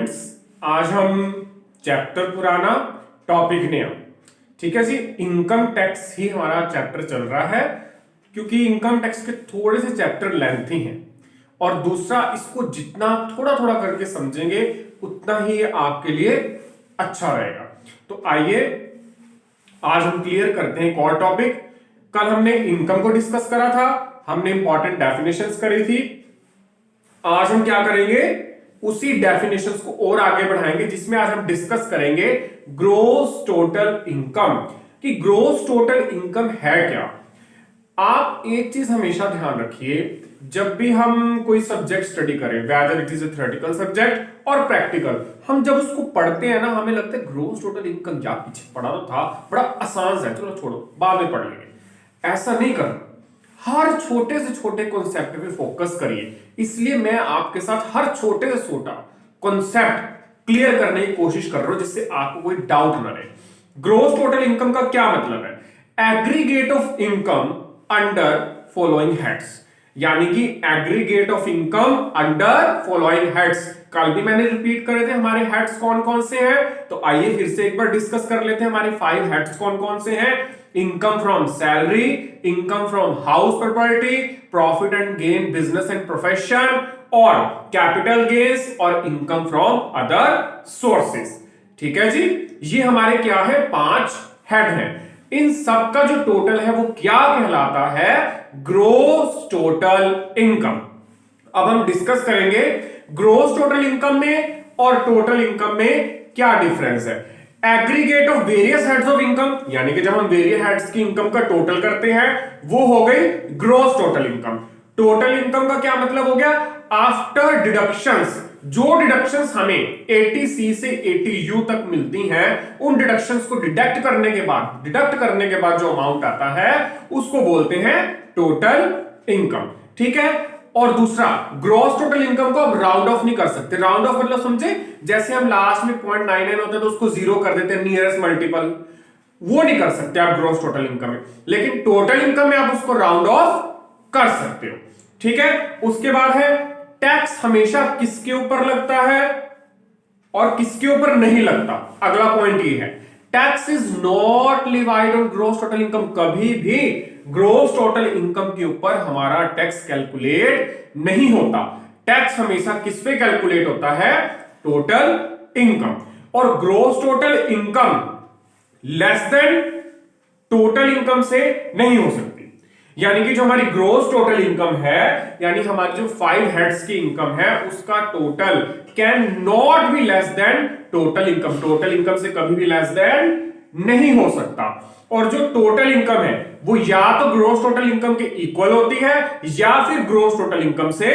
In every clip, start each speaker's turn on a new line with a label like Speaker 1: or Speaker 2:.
Speaker 1: Students, आज हम chapter पुराना टॉपिक नया, ठीक है जी। इनकम टैक्स ही हमारा चैप्टर चल रहा है क्योंकि इनकम टैक्स के थोड़े से चैप्टर लेंथी हैं और दूसरा इसको जितना थोड़ा थोड़ा करके समझेंगे उतना ही आपके लिए अच्छा रहेगा। तो आइए आज हम क्लियर करते हैं एक और टॉपिक। कल हमने इनकम को डिस्कस करा था, हमने इंपॉर्टेंट डेफिनेशंस करी थी। आज हम क्या करेंगे, उसी डेफिनेशंस को और आगे बढ़ाएंगे जिसमें आज हम डिस्कस करेंगे ग्रोस टोटल इनकम कि ग्रोस टोटल इनकम है क्या। आप एक चीज हमेशा ध्यान रखिए, जब भी हम कोई सब्जेक्ट स्टडी करें, whether it is a theoretical subject और प्रैक्टिकल, हम जब उसको पढ़ते हैं ना, हमें लगता है ग्रोस टोटल इनकम क्या पीछे पढ़ा तो था, बड़ा आसान है, चलो छोड़ो बाद में पढ़ लेंगे। ऐसा नहीं करना, हर छोटे से छोटे कॉन्सेप्ट पे फोकस करिए। इसलिए मैं आपके साथ हर छोटे से छोटा कॉन्सेप्ट क्लियर करने की कोशिश कर रहा हूं जिससे आपको कोई डाउट ना रहे। ग्रोस टोटल इनकम का क्या मतलब है? Aggregate of income under following heads, यानी कि aggregate of income under following heads. कल भी मैंने रिपीट करे थे हमारे हेड्स कौन कौन से हैं, तो आइए फिर से एक बार डिस्कस कर लेते हैं हमारे 5 हेड्स कौन कौन से हैं। Income from salary, income from house property, profit and gain business and profession, और कैपिटल गेन्स, और इनकम फ्रॉम अदर सोर्सेस। ठीक है जी, ये हमारे क्या है, 5 हेड हैं। इन सब का जो टोटल है वो क्या कहलाता है, ग्रोस टोटल इनकम। अब हम डिस्कस करेंगे ग्रोस टोटल इनकम में और टोटल इनकम में क्या डिफरेंस है। Aggregate of various heads of income, यानी कि जब हम वेरियस हेड्स की इनकम का टोटल करते हैं वो हो गई gross total income. Total income का क्या मतलब हो गया, आफ्टर डिडक्शंस, जो डिडक्शंस हमें 80C से 80U तक मिलती हैं, उन डिडक्शंस को डिडक्ट करने के बाद जो अमाउंट आता है उसको बोलते हैं टोटल इनकम। ठीक है। और दूसरा, ग्रॉस टोटल इनकम को हम राउंड ऑफ नहीं कर सकते। राउंड ऑफ मतलब समझे, जैसे हम लास्ट में 0.99 होता है तो उसको 0 कर देते हैं, नियरेस्ट मल्टीपल, वो नहीं कर सकते आप ग्रॉस टोटल इनकम में। लेकिन टोटल इनकम में आप उसको राउंड ऑफ कर सकते हो। ठीक है। उसके बाद है टैक्स हमेशा किसके ऊपर लगता है और किसके ऊपर नहीं लगता। अगला पॉइंट ये है, tax is not levied on gross total income. कभी भी ग्रोस टोटल इनकम के ऊपर हमारा टैक्स कैलकुलेट नहीं होता। टैक्स हमेशा किस पे कैलकुलेट होता है, टोटल इनकम। और gross total income less than total income से नहीं हो सकती। यानी कि जो हमारी ग्रोस टोटल इनकम है, यानी हमारी जो 5 हेड्स की इनकम है, उसका total can not be less than total income. Total income से कभी भी लेस देन नहीं हो सकता। और जो टोटल इनकम है वो या तो ग्रोस टोटल इनकम के इक्वल होती है या फिर ग्रोस टोटल इनकम से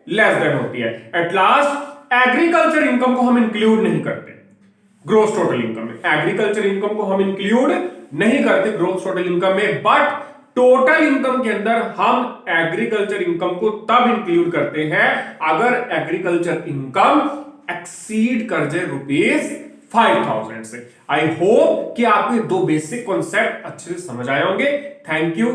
Speaker 1: लेस देन होती है। एट लास्ट एग्रीकल्चर इनकम को हम इंक्लूड नहीं करते ग्रोस टोटल इनकम में। एग्रीकल्चर इनकम को हम इंक्लूड नहीं करते ग्रोस टोटल इनकम में, बट टोटल इनकम के अंदर हम एग्रीकल्चर इनकम को तब इंक्लूड करते हैं अगर एग्रीकल्चर इनकम एक्सीड कर जाए ₹5,000 से। आई होप कि आपको ये 2 बेसिक कॉन्सेप्ट अच्छे से समझ आए होंगे। Thank you.